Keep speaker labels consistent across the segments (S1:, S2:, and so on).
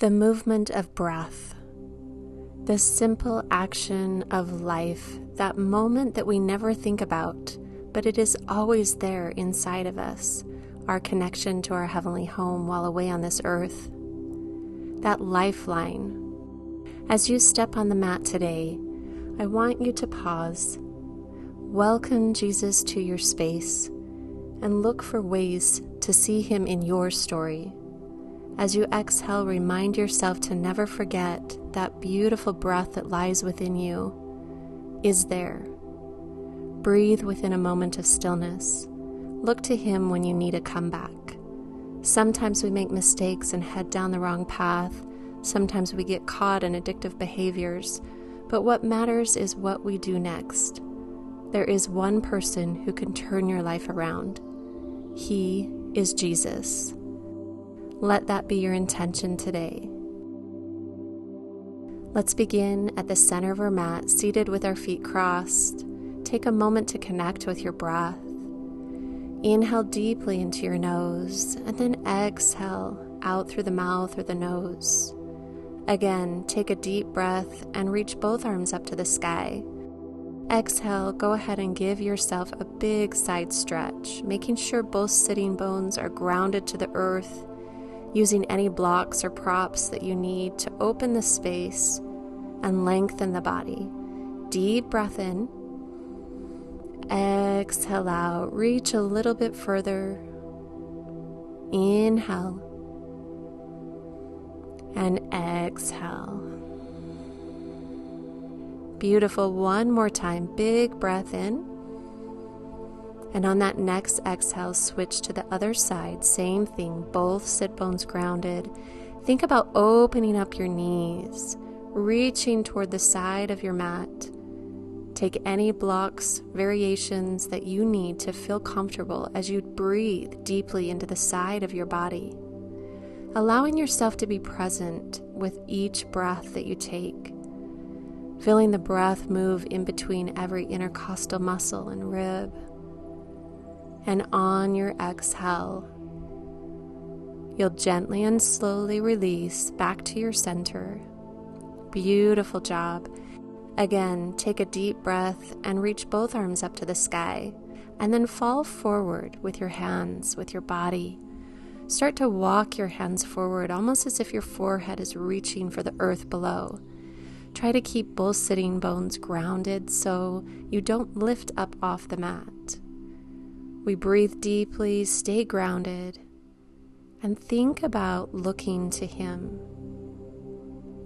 S1: The movement of breath, the simple action of life, that moment that we never think about, but it is always there inside of us, our connection to our heavenly home while away on this earth. That lifeline. As you step on the mat today, I want you to pause, welcome Jesus to your space, and look for ways to see him in your story. As you exhale, remind yourself to never forget that beautiful breath that lies within you is there. Breathe within a moment of stillness. Look to him when you need a comeback. Sometimes we make mistakes and head down the wrong path. Sometimes we get caught in addictive behaviors. But what matters is what we do next. There is one person who can turn your life around. He is Jesus. Let that be your intention today. Let's begin at the center of our mat, seated with our feet crossed. Take a moment to connect with your breath. Inhale deeply into your nose, and then exhale out through the mouth or the nose. Again, take a deep breath and reach both arms up to the sky. Exhale, go ahead and give yourself a big side stretch, making sure both sitting bones are grounded to the earth, using any blocks or props that you need to open the space and lengthen the body. Deep breath in. Exhale out. Reach a little bit further. Inhale. And exhale. Beautiful. One more time. Big breath in. And on that next exhale, switch to the other side. Same thing, both sit bones grounded. Think about opening up your knees, reaching toward the side of your mat. Take any blocks, variations that you need to feel comfortable as you breathe deeply into the side of your body. Allowing yourself to be present with each breath that you take. Feeling the breath move in between every intercostal muscle and rib. And on your exhale, you'll gently and slowly release back to your center. Beautiful job. Again, take a deep breath and reach both arms up to the sky, and then fall forward with your hands, with your body. Start to walk your hands forward, almost as if your forehead is reaching for the earth below. Try to keep both sitting bones grounded so you don't lift up off the mat. We breathe deeply, stay grounded, and think about looking to him,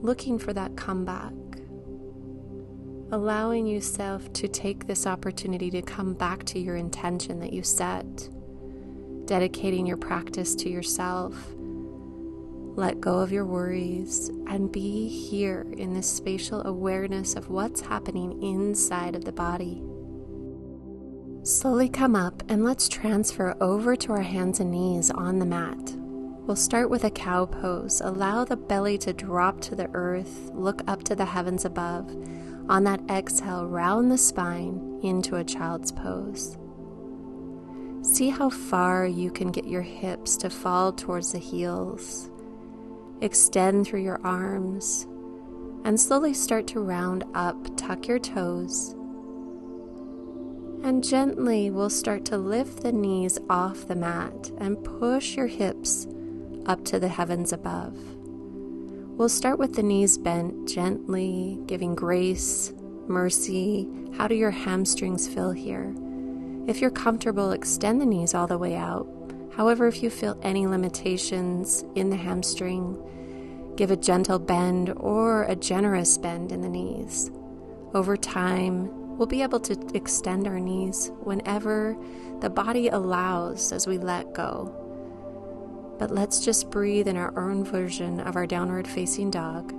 S1: looking for that comeback, allowing yourself to take this opportunity to come back to your intention that you set, dedicating your practice to yourself. Let go of your worries and be here in this spatial awareness of what's happening inside of the body. Slowly come up and let's transfer over to our hands and knees on the mat. We'll start with a cow pose. Allow the belly to drop to the earth. Look up to the heavens above. On that exhale, round the spine into a child's pose. See how far you can get your hips to fall towards the heels. Extend through your arms and slowly start to round up. Tuck your toes. And gently we'll start to lift the knees off the mat and push your hips up to the heavens above. We'll start with the knees bent gently, giving grace, mercy. How do your hamstrings feel here? If you're comfortable, extend the knees all the way out. However, if you feel any limitations in the hamstring, give a gentle bend or a generous bend in the knees. Over time, we'll be able to extend our knees whenever the body allows as we let go. But let's just breathe in our own version of our downward facing dog,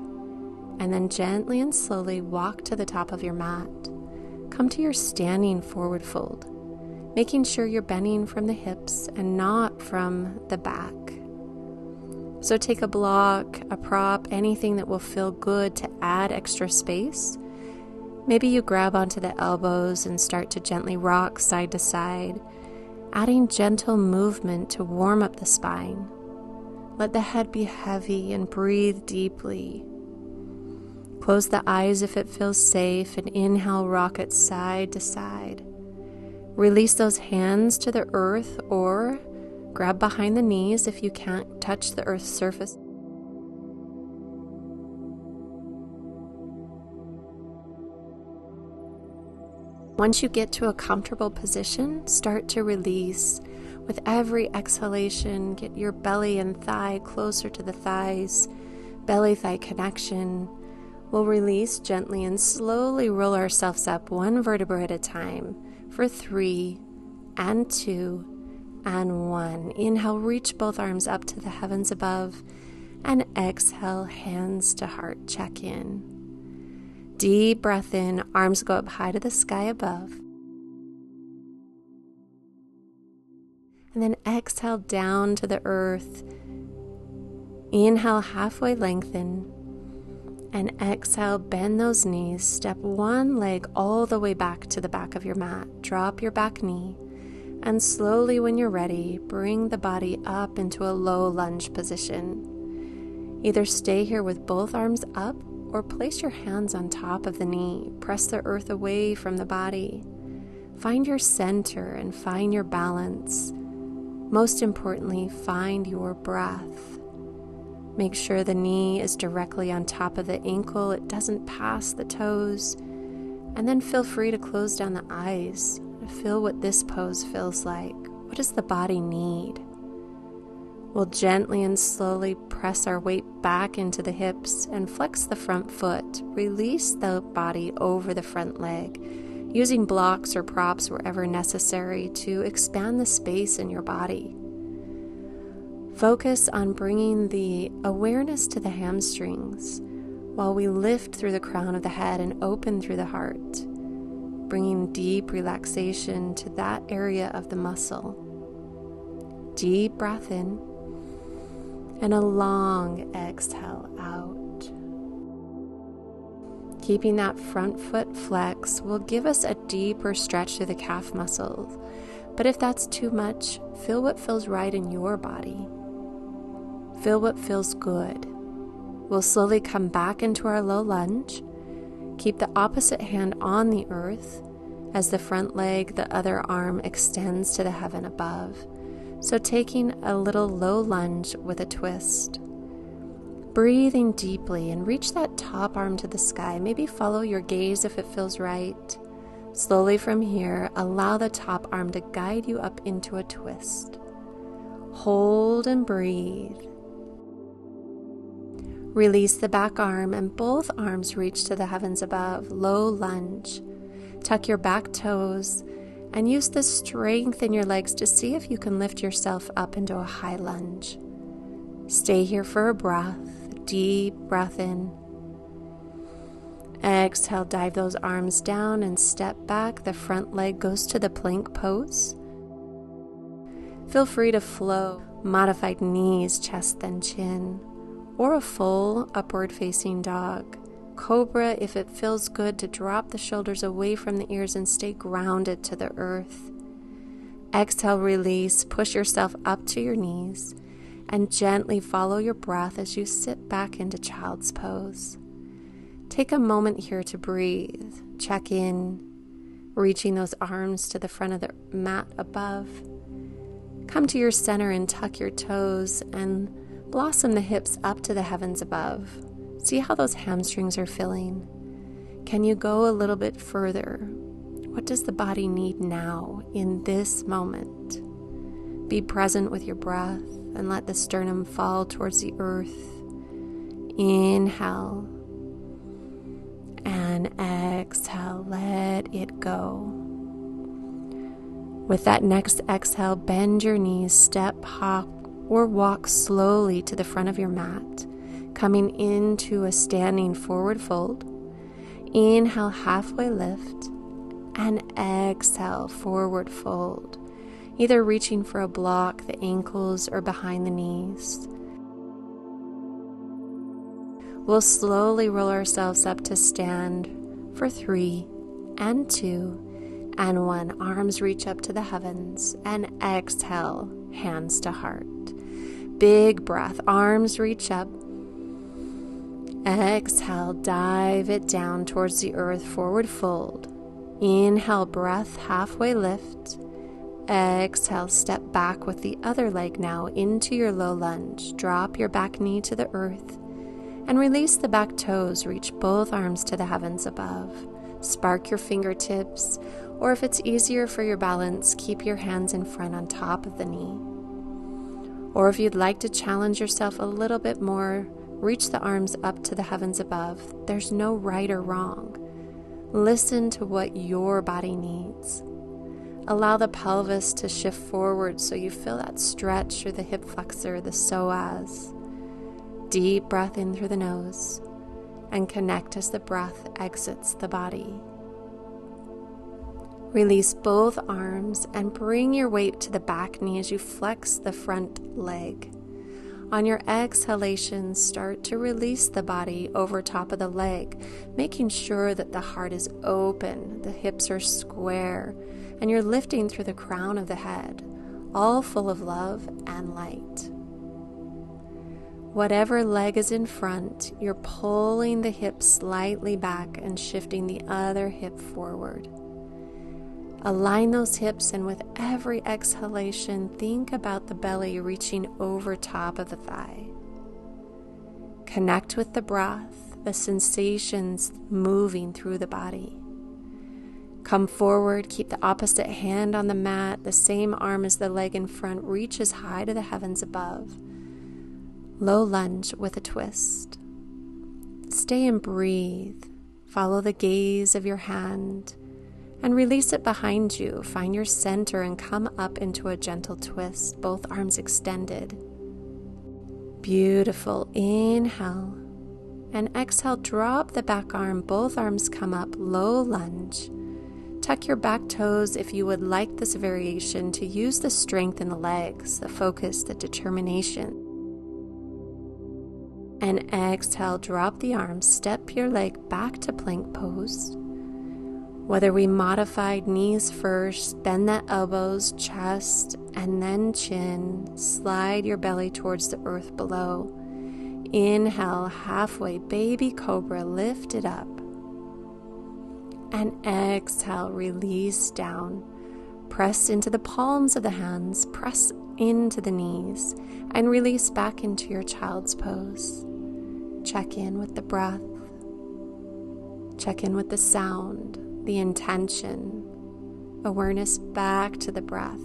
S1: and then gently and slowly walk to the top of your mat. Come to your standing forward fold, making sure you're bending from the hips and not from the back. So take a block, a prop, anything that will feel good to add extra space. Maybe you grab onto the elbows and start to gently rock side to side, adding gentle movement to warm up the spine. Let the head be heavy and breathe deeply. Close the eyes if it feels safe and inhale, rocket side to side. Release those hands to the earth or grab behind the knees if you can't touch the earth's surface. Once you get to a comfortable position, start to release. With every exhalation, get your belly and thigh closer to the thighs. Belly-thigh connection. We'll release gently and slowly roll ourselves up one vertebra at a time for 3 and 2 and 1. Inhale, reach both arms up to the heavens above, and exhale, hands to heart, check in. Deep breath in, arms go up high to the sky above. And then exhale down to the earth. Inhale, halfway lengthen. And exhale, bend those knees. Step one leg all the way back to the back of your mat. Drop your back knee. And slowly, when you're ready, bring the body up into a low lunge position. Either stay here with both arms up or place your hands on top of the knee. Press the earth away from the body. Find your center and find your balance. Most importantly, find your breath. Make sure the knee is directly on top of the ankle. It doesn't pass the toes. And then feel free to close down the eyes. Feel what this pose feels like. What does the body need? We'll gently and slowly press our weight back into the hips and flex the front foot. Release the body over the front leg, using blocks or props wherever necessary to expand the space in your body. Focus on bringing the awareness to the hamstrings while we lift through the crown of the head and open through the heart, bringing deep relaxation to that area of the muscle. Deep breath in and a long exhale out. Keeping that front foot flex will give us a deeper stretch through the calf muscles, but if that's too much, feel what feels right in your body. Feel what feels good. We'll slowly come back into our low lunge. Keep the opposite hand on the earth as the front leg, the other arm extends to the heaven above. So taking a little low lunge with a twist. Breathing deeply and reach that top arm to the sky. Maybe follow your gaze if it feels right. Slowly from here, allow the top arm to guide you up into a twist. Hold and breathe. Release the back arm and both arms reach to the heavens above. Low lunge. Tuck your back toes and use the strength in your legs to see if you can lift yourself up into a high lunge. Stay here for a breath. Deep breath in. Exhale, dive those arms down and step back. The front leg goes to the plank pose. Feel free to flow. Modified knees, chest, then chin. Or a full upward facing dog. Cobra if it feels good to drop the shoulders away from the ears and stay grounded to the earth. Exhale, release, push yourself up to your knees and gently follow your breath as you sit back into child's pose. Take a moment here to breathe, check in, reaching those arms to the front of the mat above. Come to your center and tuck your toes and blossom the hips up to the heavens above. See how those hamstrings are feeling. Can you go a little bit further? What does the body need now in this moment? Be present with your breath and let the sternum fall towards the earth. Inhale and exhale. Let it go. With that next exhale, bend your knees, step, hop, or walk slowly to the front of your mat, coming into a standing forward fold. Inhale, halfway lift, and exhale, forward fold, either reaching for a block, the ankles, or behind the knees. We'll slowly roll ourselves up to stand for 3 and 2 and 1. Arms reach up to the heavens, and exhale, hands to heart. big breath, arms reach up. Exhale, dive it down towards the earth, forward fold. Inhale, breath, halfway lift. Exhale, step back with the other leg now into your low lunge. Drop your back knee to the earth and release the back toes. Reach both arms to the heavens above. Spark your fingertips, or if it's easier for your balance, keep your hands in front on top of the knee. Or if you'd like to challenge yourself a little bit more, reach the arms up to the heavens above. There's no right or wrong. Listen to what your body needs. Allow the pelvis to shift forward so you feel that stretch through the hip flexor, the psoas. Deep breath in through the nose and connect as the breath exits the body. Release both arms and bring your weight to the back knee as you flex the front leg. On your exhalation, start to release the body over top of the leg, making sure that the heart is open, the hips are square, and you're lifting through the crown of the head, all full of love and light. Whatever leg is in front, you're pulling the hip slightly back and shifting the other hip forward. Align those hips, and with every exhalation, think about the belly reaching over top of the thigh. Connect with the breath, the sensations moving through the body. Come forward, keep the opposite hand on the mat, the same arm as the leg in front reaches high to the heavens above. Low lunge with a twist. Stay and breathe. Follow the gaze of your hand and release it behind you. Find your center and come up into a gentle twist, both arms extended. Beautiful. Inhale and exhale. Drop the back arm, both arms come up, low lunge. Tuck your back toes if you would like this variation to use the strength in the legs, the focus, the determination. And exhale, drop the arms, step your leg back to plank pose. Whether we modified knees first, bend the elbows, chest, and then chin. Slide your belly towards the earth below. Inhale, halfway, baby cobra, lift it up. And exhale, release down. Press into the palms of the hands, press into the knees, and release back into your child's pose. Check in with the breath. Check in with the sound, the intention. Awareness back to the breath,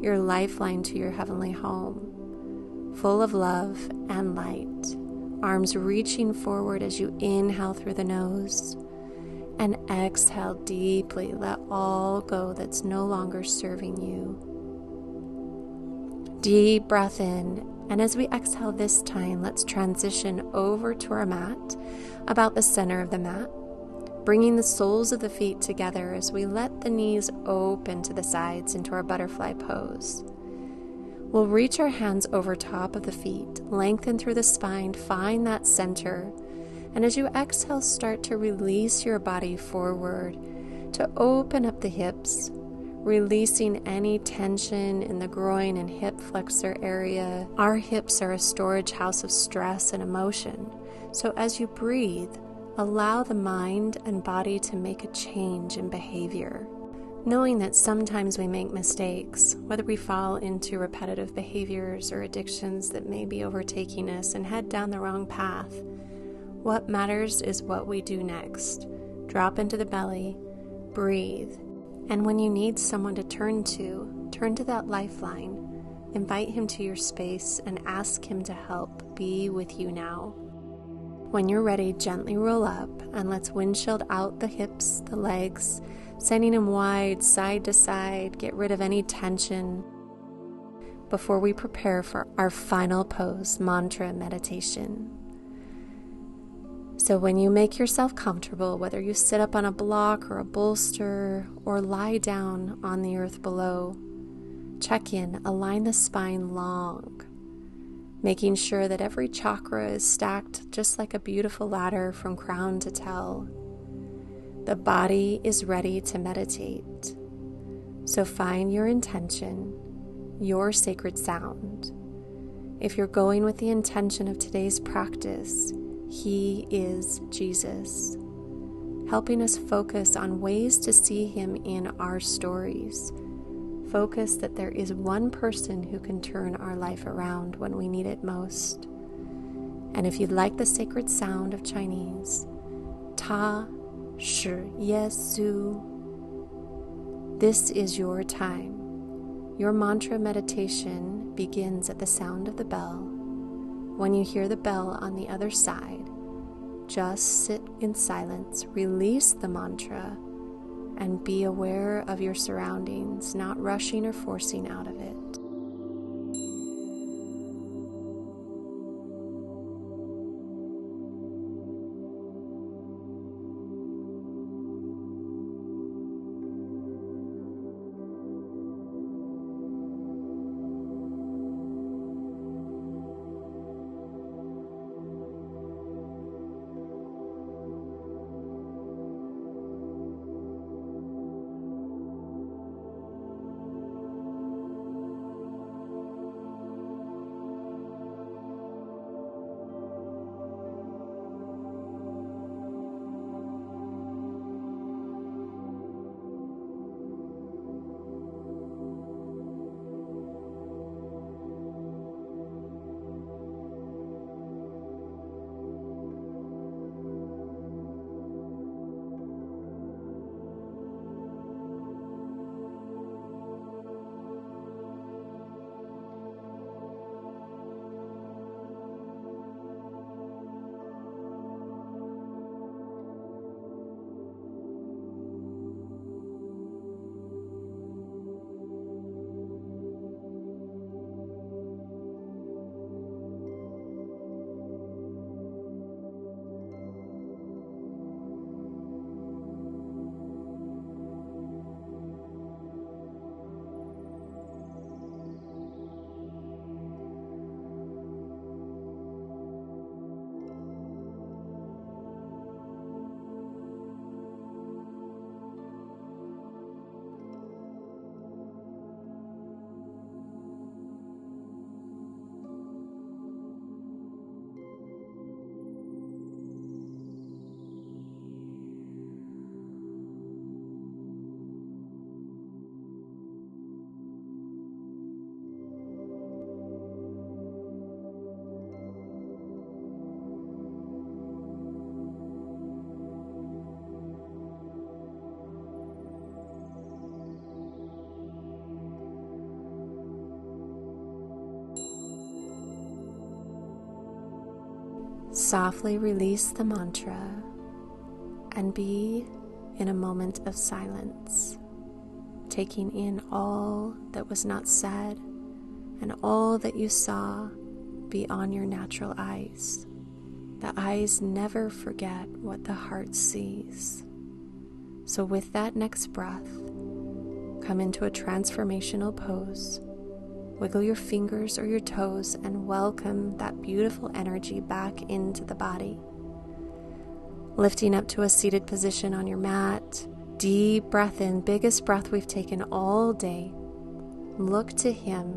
S1: your lifeline to your heavenly home. Full of love and light. Arms reaching forward as you inhale through the nose. And exhale deeply. Let all go that's no longer serving you. Deep breath in. And as we exhale this time, let's transition over to our mat, about the center of the mat, bringing the soles of the feet together as we let the knees open to the sides into our butterfly pose. We'll reach our hands over top of the feet, lengthen through the spine, find that center. And as you exhale, start to release your body forward to open up the hips, releasing any tension in the groin and hip flexor area. Our hips are a storage house of stress and emotion. So as you breathe, allow the mind and body to make a change in behavior. Knowing that sometimes we make mistakes, whether we fall into repetitive behaviors or addictions that may be overtaking us and head down the wrong path. What matters is what we do next. Drop into the belly, breathe, and when you need someone to turn to that lifeline. Invite him to your space and ask him to help be with you now. When you're ready, gently roll up and let's windshield out the hips, the legs, sending them wide, side to side. Get rid of any tension before we prepare for our final pose, mantra meditation. So when you make yourself comfortable, whether you sit up on a block or a bolster or lie down on the earth below, check in, align the spine long, making sure that every chakra is stacked just like a beautiful ladder from crown to tail. The body is ready to meditate. So find your intention, your sacred sound, If you're going with the intention of today's practice, He is Jesus, helping us focus on ways to see Him in our stories. Focus that there is one person who can turn our life around when we need it most. And if you'd like the sacred sound of Chinese, Ta Shi Yesu, this is your time. Your mantra meditation begins at the sound of the bell. When you hear the bell on the other side, just sit in silence, release the mantra, and be aware of your surroundings, not rushing or forcing out of it. Softly release the mantra and be in a moment of silence, taking in all that was not said and all that you saw beyond your natural eyes. The eyes never forget what the heart sees. So with that next breath, come into a transformational pose. Wiggle your fingers or your toes and welcome that beautiful energy back into the body. Lifting up to a seated position on your mat. Deep breath in, biggest breath we've taken all day. Look to Him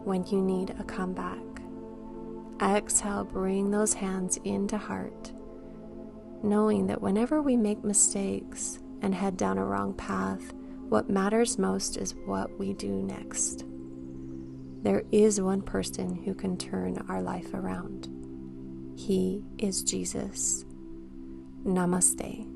S1: when you need a comeback. Exhale, bring those hands into heart, knowing that whenever we make mistakes and head down a wrong path, what matters most is what we do next. There is one person who can turn our life around. He is Jesus. Namaste.